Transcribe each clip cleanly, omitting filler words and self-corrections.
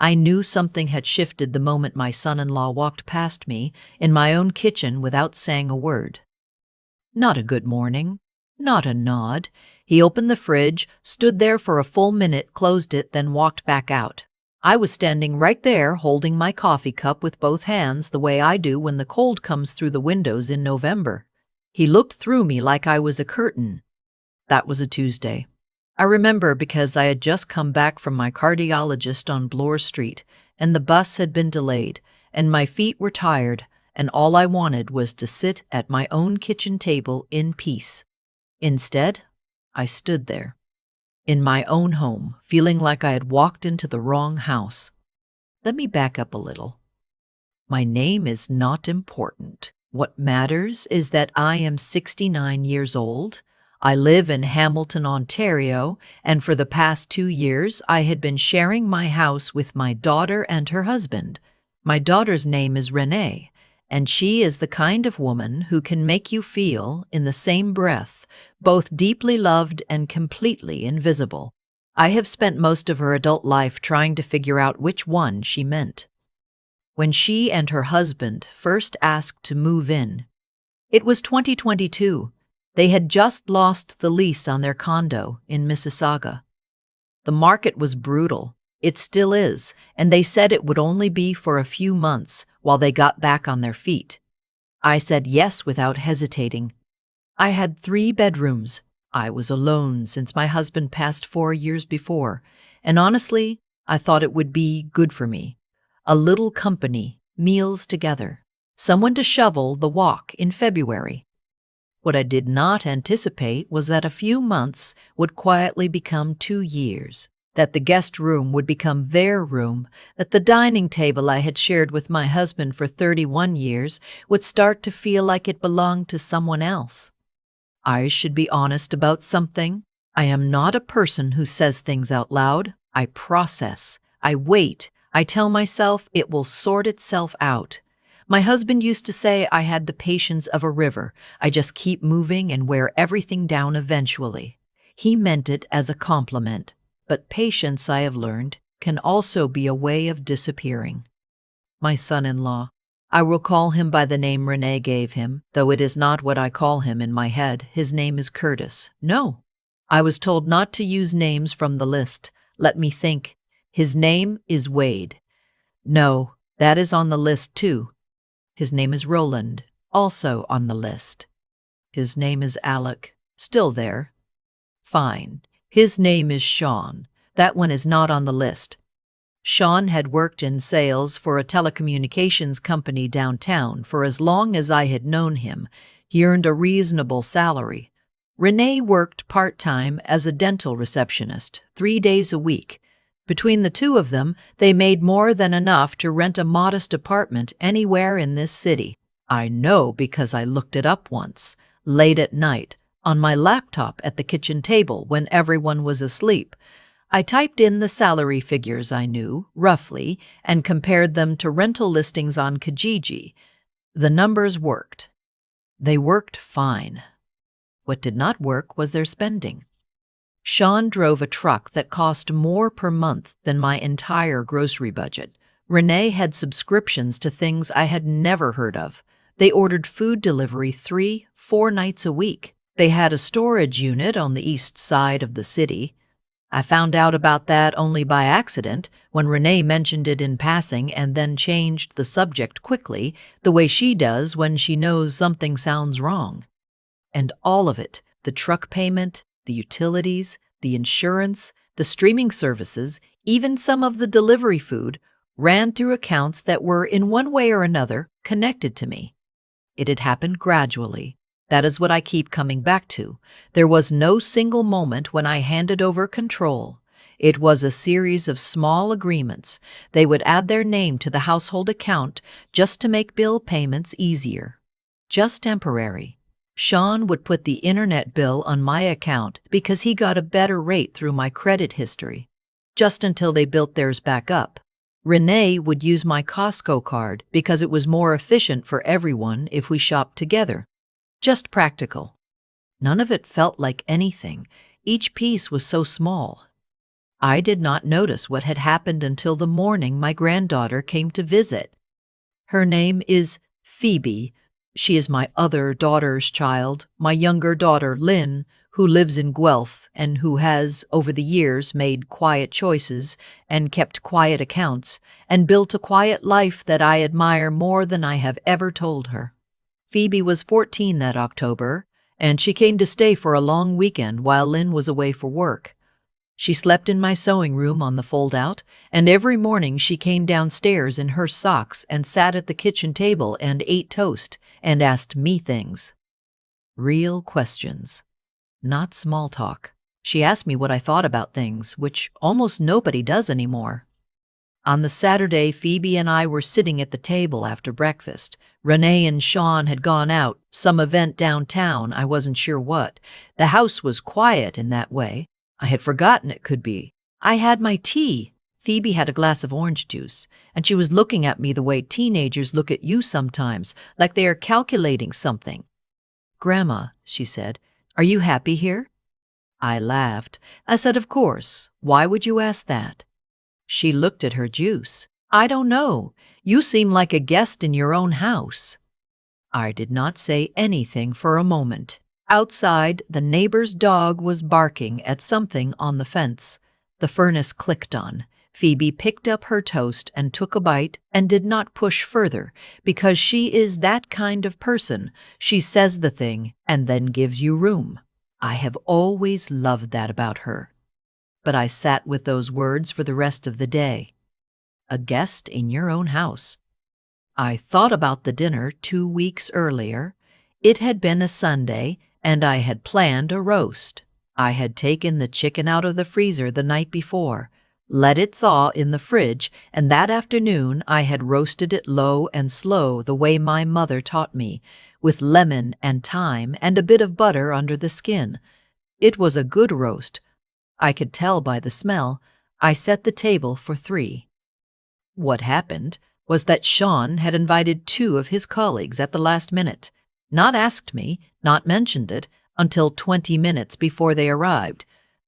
I knew something had shifted the moment my son-in-law walked past me in my own kitchen without saying a word. Not a good morning, not a nod. He opened the fridge, stood there for a full minute, closed it, then walked back out. I was standing right there holding my coffee cup with both hands, the way I do when the cold comes through the windows in November. He looked through me like I was a curtain. That was a Tuesday. I remember because I had just come back from my cardiologist on Bloor Street, and the bus had been delayed, and my feet were tired, and all I wanted was to sit at my own kitchen table in peace. Instead, I stood there, in my own home, feeling like I had walked into the wrong house. Let me back up a little. My name is not important. What matters is that I am 69 years old. I live in Hamilton, Ontario, and for the past 2 years I had been sharing my house with my daughter and her husband. My daughter's name is Renee, and she is the kind of woman who can make you feel, in the same breath, both deeply loved and completely invisible. I have spent most of her adult life trying to figure out which one she meant. When she and her husband first asked to move in, it was 2022. They had just lost the lease on their condo in Mississauga. The market was brutal. It still is, and they said it would only be for a few months while they got back on their feet. I said yes without hesitating. I had 3 bedrooms. I was alone since my husband passed 4 years before, and honestly, I thought it would be good for me. A little company, meals together, someone to shovel the walk in February. What I did not anticipate was that a few months would quietly become 2 years, that the guest room would become their room, that the dining table I had shared with my husband for 31 years would start to feel like it belonged to someone else. I should be honest about something. I am not a person who says things out loud. I process. I wait. I tell myself it will sort itself out. My husband used to say I had the patience of a river. I just keep moving and wear everything down eventually. He meant it as a compliment, but patience, I have learned, can also be a way of disappearing. My son-in-law, I will call him by the name Renee gave him, though it is not what I call him in my head. His name is Curtis. No, I was told not to use names from the list. Let me think. His name is Wade. No, that is on the list too. His name is Roland, also on the list. His name is Alec, still there. Fine. His name is Sean. That one is not on the list. Sean had worked in sales for a telecommunications company downtown for as long as I had known him. He earned a reasonable salary. Renee worked part-time as a dental receptionist, 3 days a week. Between the two of them, they made more than enough to rent a modest apartment anywhere in this city. I know because I looked it up once, late at night, on my laptop at the kitchen table when everyone was asleep. I typed in the salary figures I knew, roughly, and compared them to rental listings on Kijiji. The numbers worked. They worked fine. What did not work was their spending. Sean drove a truck that cost more per month than my entire grocery budget. Renee had subscriptions to things I had never heard of. They ordered food delivery 3-4 nights a week. They had a storage unit on the east side of the city. I found out about that only by accident when Renee mentioned it in passing and then changed the subject quickly, the way she does when she knows something sounds wrong. And all of it, the truck payment, the utilities, the insurance, the streaming services, even some of the delivery food, ran through accounts that were, in one way or another, connected to me. It had happened gradually. That is what I keep coming back to. There was no single moment when I handed over control. It was a series of small agreements. They would add their name to the household account just to make bill payments easier. Just temporary. Sean would put the internet bill on my account because he got a better rate through my credit history, just until they built theirs back up. Renee would use my Costco card because it was more efficient for everyone if we shopped together. Just practical. None of it felt like anything. Each piece was so small. I did not notice what had happened until the morning my granddaughter came to visit. Her name is Phoebe. She is my other daughter's child, my younger daughter, Lynn, who lives in Guelph and who has, over the years, made quiet choices and kept quiet accounts and built a quiet life that I admire more than I have ever told her. Phoebe was 14 that October, and she came to stay for a long weekend while Lynn was away for work. She slept in my sewing room on the fold-out, and every morning she came downstairs in her socks and sat at the kitchen table and ate toast and asked me things. Real questions, not small talk. She asked me what I thought about things, which almost nobody does anymore. On the Saturday, Phoebe and I were sitting at the table after breakfast. Renee and Sean had gone out, some event downtown, I wasn't sure what. The house was quiet in that way. I had forgotten it could be. I had my tea. Phoebe had a glass of orange juice, and she was looking at me the way teenagers look at you sometimes, like they are calculating something. "Grandma," she said, "are you happy here?" I laughed. I said, "Of course. Why would you ask that?" She looked at her juice. "I don't know. You seem like a guest in your own house." I did not say anything for a moment. Outside, the neighbor's dog was barking at something on the fence. The furnace clicked on. Phoebe picked up her toast and took a bite and did not push further, because she is that kind of person. She says the thing and then gives you room. I have always loved that about her. But I sat with those words for the rest of the day. A guest in your own house. I thought about the dinner 2 weeks earlier. It had been a Sunday, and I had planned a roast. I had taken the chicken out of the freezer the night before, let it thaw in the fridge, and that afternoon I had roasted it low and slow the way my mother taught me, with lemon and thyme and a bit of butter under the skin. It was a good roast. I could tell by the smell. I set the table for 3. What happened was that Sean had invited 2 of his colleagues at the last minute, not asked me, not mentioned it, until 20 minutes before they arrived.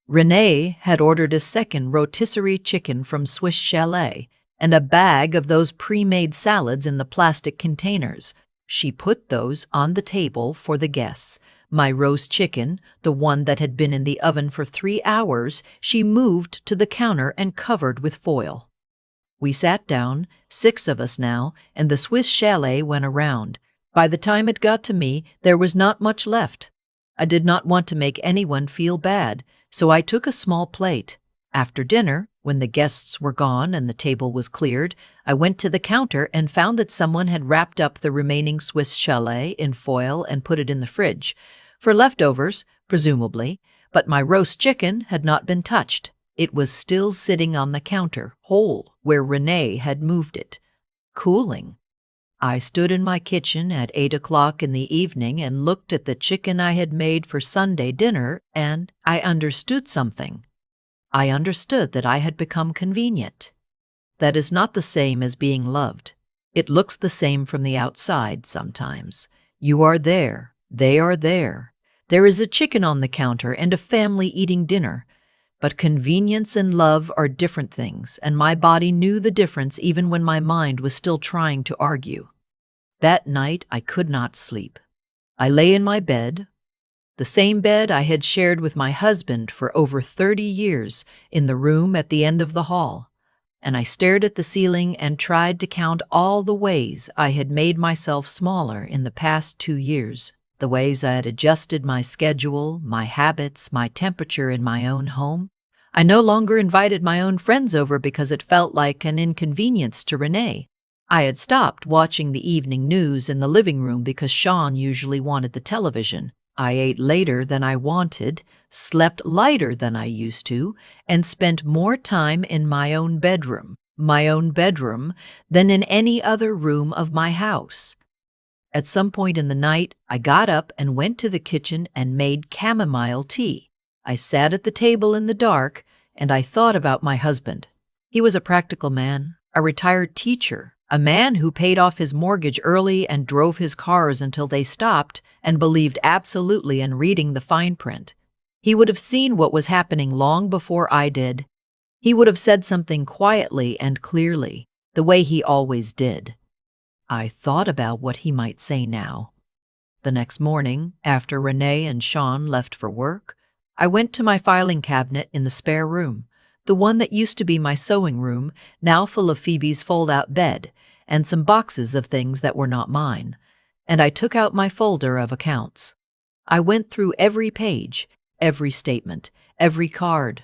Renee had ordered a second rotisserie chicken from Swiss Chalet and a bag of those pre-made salads in the plastic containers. She put those on the table for the guests. My roast chicken, the one that had been in the oven for 3 hours, she moved to the counter and covered with foil. We sat down, 6 of us now, and the Swiss chalet went around. By the time it got to me, there was not much left. I did not want to make anyone feel bad, so I took a small plate. After dinner, when the guests were gone and the table was cleared, I went to the counter and found that someone had wrapped up the remaining Swiss chalet in foil and put it in the fridge, for leftovers, presumably, but my roast chicken had not been touched. It was still sitting on the counter, whole, where Renee had moved it, cooling. I stood in my kitchen at 8 o'clock in the evening and looked at the chicken I had made for Sunday dinner, and I understood something. I understood that I had become convenient. That is not the same as being loved. It looks the same from the outside sometimes. You are there. They are there. There is a chicken on the counter and a family eating dinner. But convenience and love are different things, and my body knew the difference even when my mind was still trying to argue. That night I could not sleep. I lay in my bed, the same bed I had shared with my husband for over 30 years, in the room at the end of the hall, and I stared at the ceiling and tried to count all the ways I had made myself smaller in the past 2 years. The ways I had adjusted my schedule, my habits, my temperature in my own home. I no longer invited my own friends over because it felt like an inconvenience to Renee. I had stopped watching the evening news in the living room because Sean usually wanted the television. I ate later than I wanted, slept lighter than I used to, and spent more time in my own bedroom than in any other room of my house. At some point in the night, I got up and went to the kitchen and made chamomile tea. I sat at the table in the dark, and I thought about my husband. He was a practical man, a retired teacher, a man who paid off his mortgage early and drove his cars until they stopped and believed absolutely in reading the fine print. He would have seen what was happening long before I did. He would have said something quietly and clearly, the way he always did. I thought about what he might say now. The next morning, after Renee and Sean left for work, I went to my filing cabinet in the spare room, the one that used to be my sewing room, now full of Phoebe's fold-out bed and some boxes of things that were not mine, and I took out my folder of accounts. I went through every page, every statement, every card.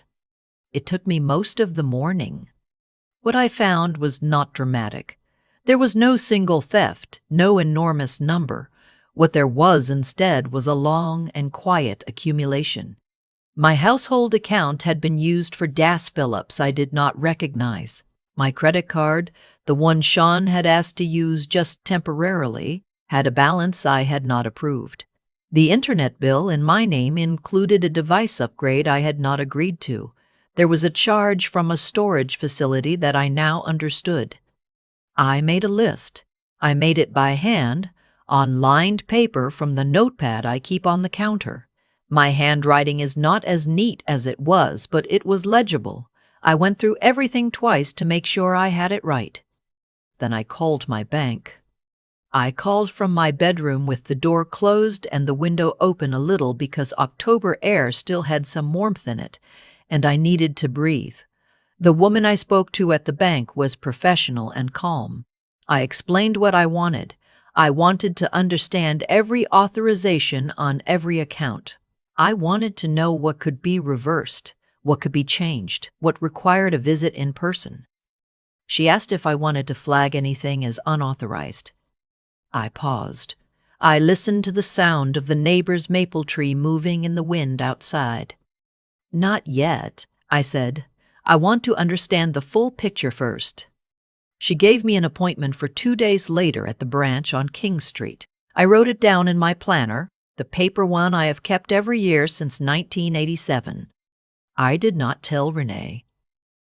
It took me most of the morning. What I found was not dramatic. There was no single theft, no enormous number. What there was instead was a long and quiet accumulation. My household account had been used for gas fill-ups I did not recognize. My credit card, the one Sean had asked to use just temporarily, had a balance I had not approved. The internet bill in my name included a device upgrade I had not agreed to. There was a charge from a storage facility that I now understood. I made a list. I made it by hand, on lined paper from the notepad I keep on the counter. My handwriting is not as neat as it was, but it was legible. I went through everything twice to make sure I had it right. Then I called my bank. I called from my bedroom with the door closed and the window open a little because October air still had some warmth in it, and I needed to breathe. The woman I spoke to at the bank was professional and calm. I explained what I wanted. I wanted to understand every authorization on every account. I wanted to know what could be reversed, what could be changed, what required a visit in person. She asked if I wanted to flag anything as unauthorized. I paused. I listened to the sound of the neighbor's maple tree moving in the wind outside. "Not yet," I said. "I want to understand the full picture first." She gave me an appointment for 2 days later at the branch on King Street. I wrote it down in my planner, the paper one I have kept every year since 1987. I did not tell Renee.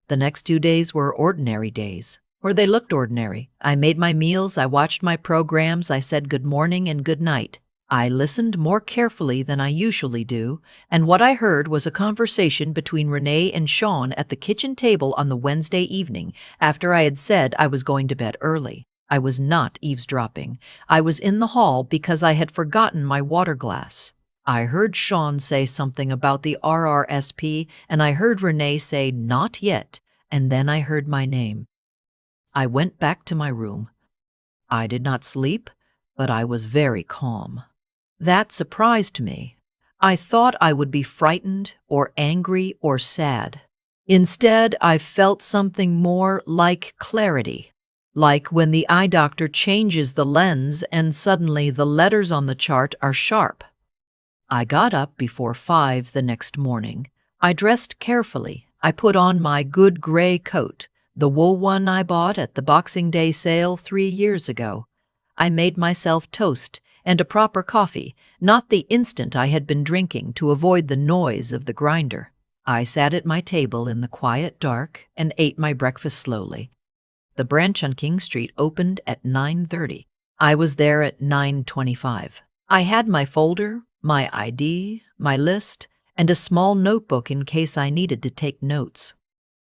The next 2 days were ordinary days, or they looked ordinary. I made my meals, I watched my programs, I said good morning and good night. I listened more carefully than I usually do, and what I heard was a conversation between Renee and Sean at the kitchen table on the Wednesday evening after I had said I was going to bed early. I was not eavesdropping. I was in the hall because I had forgotten my water glass. I heard Sean say something about the RRSP, and I heard Renee say, "Not yet," and then I heard my name. I went back to my room. I did not sleep, but I was very calm. That surprised me. I thought I would be frightened or angry or sad. Instead, I felt something more like clarity, like when the eye doctor changes the lens and suddenly the letters on the chart are sharp. I got up before 5 the next morning. I dressed carefully. I put on my good gray coat, the wool one I bought at the Boxing Day sale 3 years ago. I made myself toast and a proper coffee, not the instant I had been drinking to avoid the noise of the grinder. I sat at my table in the quiet dark and ate my breakfast slowly. The branch on King Street opened at 9:30. I was there at 9:25. I had my folder, my ID, my list, and a small notebook in case I needed to take notes.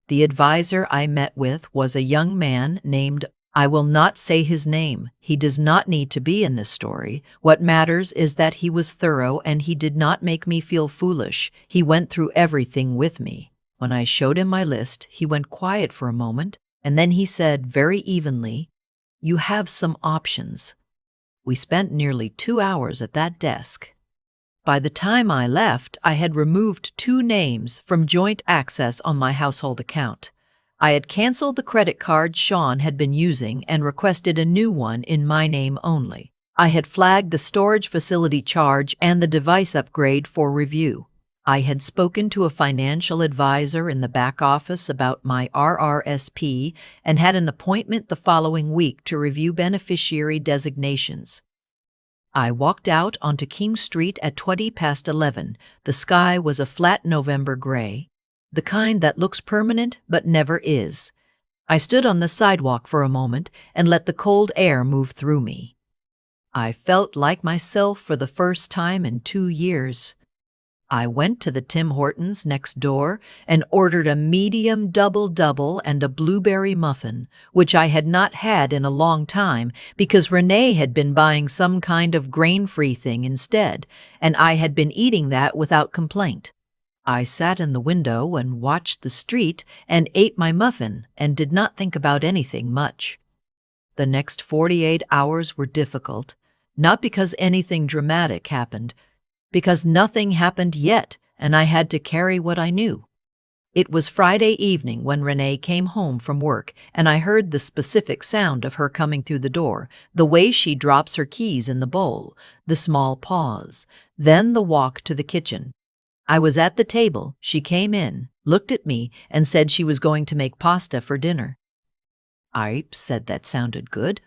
The advisor I met with was a young man named, I will not say his name. He does not need to be in this story. What matters is that he was thorough and he did not make me feel foolish. He went through everything with me. When I showed him my list, he went quiet for a moment, and then he said very evenly, "You have some options." We spent nearly 2 hours at that desk. By the time I left, I had removed 2 names from joint access on my household account. I had canceled the credit card Sean had been using and requested a new one in my name only. I had flagged the storage facility charge and the device upgrade for review. I had spoken to a financial advisor in the back office about my RRSP and had an appointment the following week to review beneficiary designations. I walked out onto King Street at 11:20. The sky was a flat November gray, the kind that looks permanent but never is. I stood on the sidewalk for a moment and let the cold air move through me. I felt like myself for the first time in 2 years. I went to the Tim Hortons next door and ordered a medium double-double and a blueberry muffin, which I had not had in a long time because Renee had been buying some kind of grain-free thing instead, and I had been eating that without complaint. I sat in the window and watched the street and ate my muffin and did not think about anything much. The next 48 hours were difficult, not because anything dramatic happened, because nothing happened yet, and I had to carry what I knew. It was Friday evening when Renee came home from work, and I heard the specific sound of her coming through the door, the way she drops her keys in the bowl, the small pause, then the walk to the kitchen. I was at the table, she came in, looked at me, and said she was going to make pasta for dinner. I said that sounded good.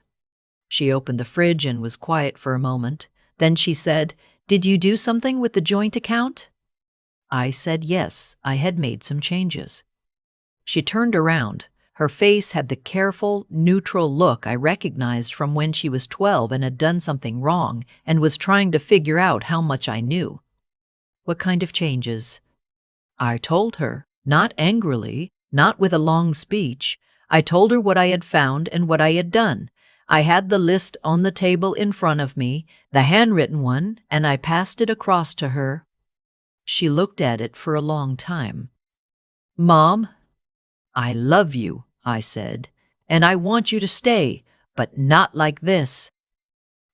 She opened the fridge and was quiet for a moment. Then she said, "Did you do something with the joint account?" I said yes, I had made some changes. She turned around. Her face had the careful, neutral look I recognized from when she was 12 and had done something wrong and was trying to figure out how much I knew. "What kind of changes?" I told her, not angrily, not with a long speech. I told her what I had found and what I had done. I had the list on the table in front of me, the handwritten one, and I passed it across to her. She looked at it for a long time. "Mom, I love you," I said, "and I want you to stay, but not like this."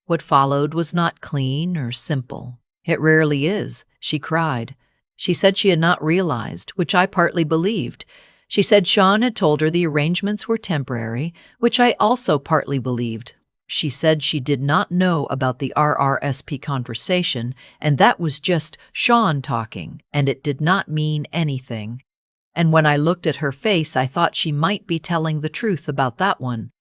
What followed was not clean or simple. It rarely is. She cried. She said she had not realized, which I partly believed. She said Sean had told her the arrangements were temporary, which I also partly believed. She said she did not know about the RRSP conversation, and that was just Sean talking, and it did not mean anything. And when I looked at her face, I thought she might be telling the truth about that one.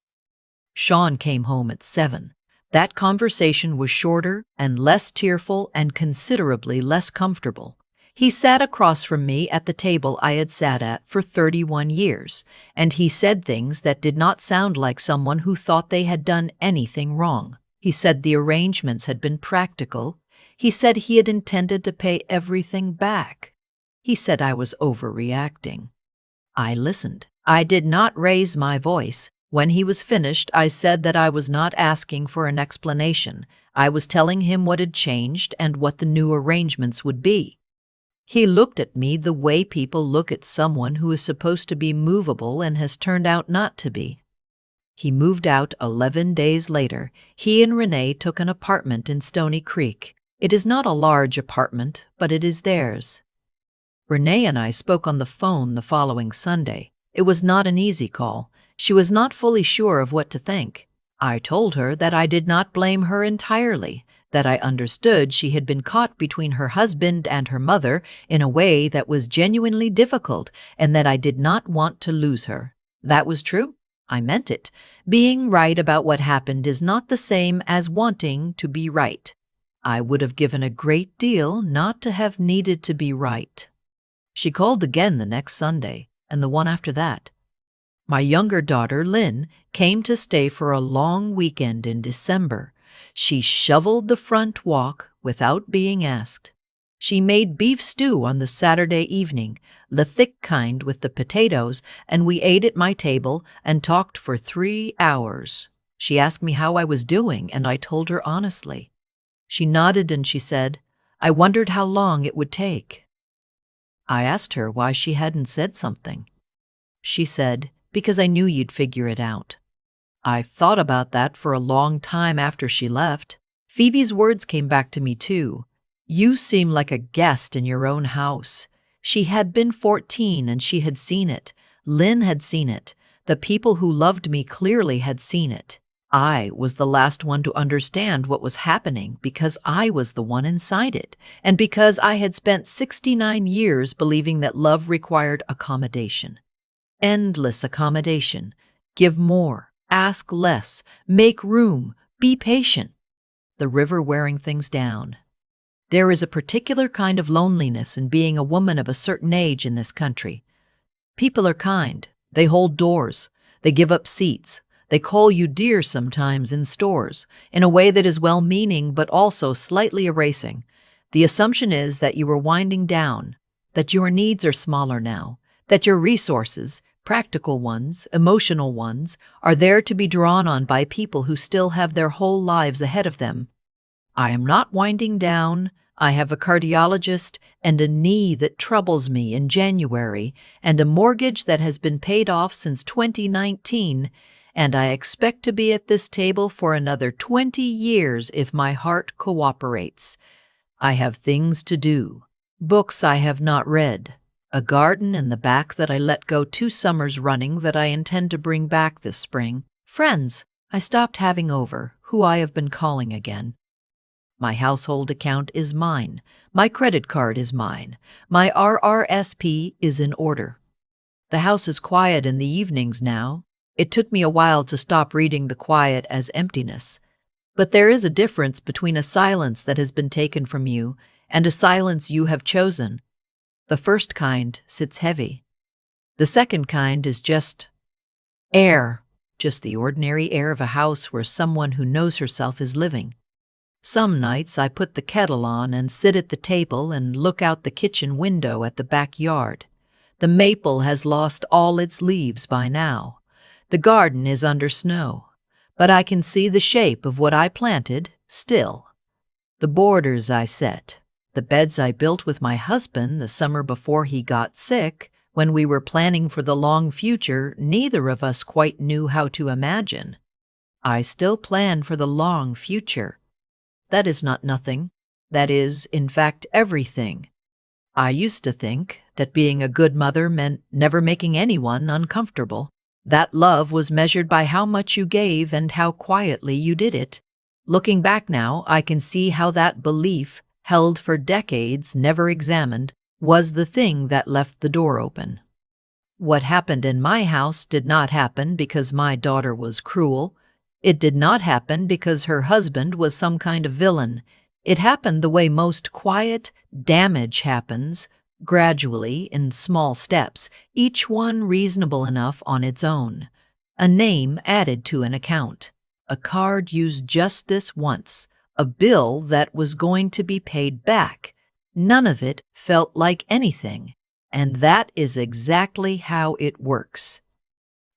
Sean came home at 7. That conversation was shorter and less tearful and considerably less comfortable. He sat across from me at the table I had sat at for 31 years, and he said things that did not sound like someone who thought they had done anything wrong. He said the arrangements had been practical. He said he had intended to pay everything back. He said I was overreacting. I listened. I did not raise my voice. When he was finished, I said that I was not asking for an explanation. I was telling him what had changed and what the new arrangements would be. He looked at me the way people look at someone who is supposed to be movable and has turned out not to be. He moved out 11 days later. He and Renee took an apartment in Stony Creek. It is not a large apartment, but it is theirs. Renee and I spoke on the phone the following Sunday. It was not an easy call. She was not fully sure of what to think. I told her that I did not blame her entirely, that I understood she had been caught between her husband and her mother in a way that was genuinely difficult, and that I did not want to lose her. That was true. I meant it. Being right about what happened is not the same as wanting to be right. I would have given a great deal not to have needed to be right. She called again the next Sunday, and the one after that. My younger daughter, Lynn, came to stay for a long weekend in December. She shoveled the front walk without being asked. She made beef stew on the Saturday evening, the thick kind with the potatoes, and we ate at my table and talked for 3 hours. She asked me how I was doing, and I told her honestly. She nodded and she said, "I wondered how long it would take." I asked her why she hadn't said something. She said, "Because I knew you'd figure it out." I thought about that for a long time after she left. Phoebe's words came back to me too. "You seem like a guest in your own house." She had been 14 and she had seen it. Lynn had seen it. The people who loved me clearly had seen it. I was the last one to understand what was happening because I was the one inside it, and because I had spent 69 years believing that love required accommodation. Endless accommodation. Give more, ask less, make room, be patient. The river wearing things down. There is a particular kind of loneliness in being a woman of a certain age in this country. People are kind. They hold doors. They give up seats. They call you dear sometimes in stores, in a way that is well-meaning but also slightly erasing. The assumption is that you are winding down, that your needs are smaller now, that your resources, practical ones, emotional ones, are there to be drawn on by people who still have their whole lives ahead of them. I am not winding down. I have a cardiologist and a knee that troubles me in January and a mortgage that has been paid off since 2019, and I expect to be at this table for another 20 years if my heart cooperates. I have things to do, books I have not read, a garden in the back that I let go 2 summers running that I intend to bring back this spring, friends I stopped having over, who I have been calling again. My household account is mine. My credit card is mine. My RRSP is in order. The house is quiet in the evenings now. It took me a while to stop reading the quiet as emptiness. But there is a difference between a silence that has been taken from you and a silence you have chosen. The first kind sits heavy. The second kind is just air, just the ordinary air of a house where someone who knows herself is living. Some nights I put the kettle on and sit at the table and look out the kitchen window at the backyard. The maple has lost all its leaves by now. The garden is under snow, but I can see the shape of what I planted still. The borders I set, the beds I built with my husband the summer before he got sick, when we were planning for the long future neither of us quite knew how to imagine. I still plan for the long future. That is not nothing. That is, in fact, everything. I used to think that being a good mother meant never making anyone uncomfortable. That love was measured by how much you gave and how quietly you did it. Looking back now, I can see how that belief, held for decades, never examined, was the thing that left the door open. What happened in my house did not happen because my daughter was cruel. It did not happen because her husband was some kind of villain. It happened the way most quiet damage happens, gradually, in small steps, each one reasonable enough on its own. A name added to an account, a card used just this once, a bill that was going to be paid back. None of it felt like anything, and that is exactly how it works.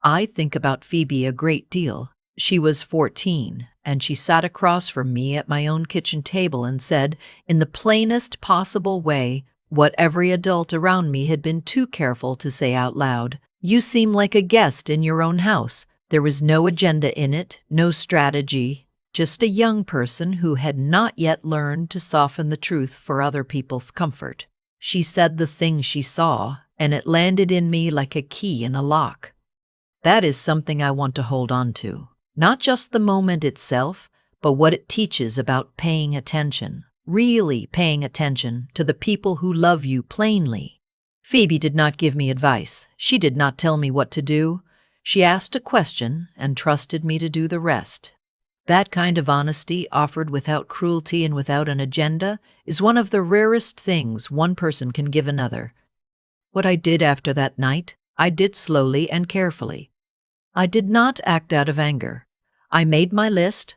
I think about Phoebe a great deal. She was 14, and she sat across from me at my own kitchen table and said, in the plainest possible way, what every adult around me had been too careful to say out loud, "You seem like a guest in your own house." There was no agenda in it, no strategy, just a young person who had not yet learned to soften the truth for other people's comfort. She said the thing she saw, and it landed in me like a key in a lock. That is something I want to hold on to. Not just the moment itself, but what it teaches about paying attention, really paying attention to the people who love you plainly. Phoebe did not give me advice. She did not tell me what to do. She asked a question and trusted me to do the rest. That kind of honesty, offered without cruelty and without an agenda, is one of the rarest things one person can give another. What I did after that night, I did slowly and carefully. I did not act out of anger. I made my list.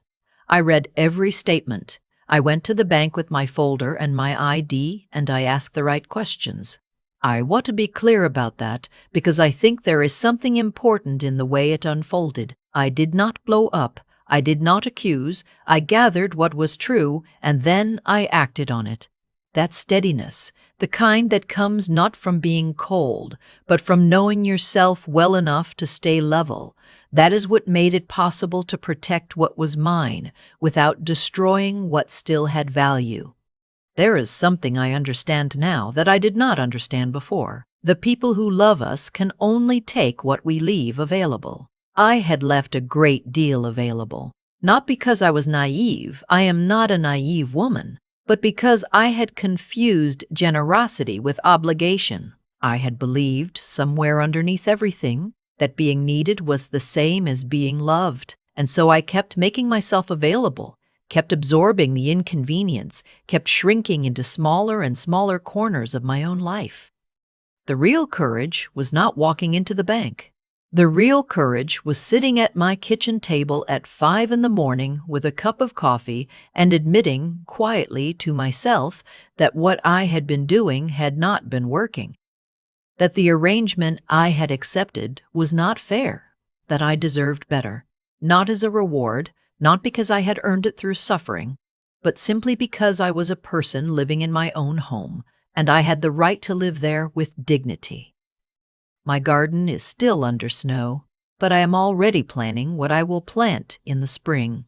I read every statement. I went to the bank with my folder and my ID, and I asked the right questions. I want to be clear about that because I think there is something important in the way it unfolded. I did not blow up. I did not accuse. I gathered what was true, and then I acted on it. That steadiness, the kind that comes not from being cold, but from knowing yourself well enough to stay level, that is what made it possible to protect what was mine without destroying what still had value. There is something I understand now that I did not understand before. The people who love us can only take what we leave available. I had left a great deal available. Not because I was naive. I am not a naive woman. But because I had confused generosity with obligation. I had believed, somewhere underneath everything, that being needed was the same as being loved, and so I kept making myself available, kept absorbing the inconvenience, kept shrinking into smaller and smaller corners of my own life. The real courage was not walking into the bank. The real courage was sitting at my kitchen table at 5 in the morning with a cup of coffee and admitting quietly to myself that what I had been doing had not been working, that the arrangement I had accepted was not fair, that I deserved better, not as a reward, not because I had earned it through suffering, but simply because I was a person living in my own home, and I had the right to live there with dignity. My garden is still under snow, but I am already planning what I will plant in the spring.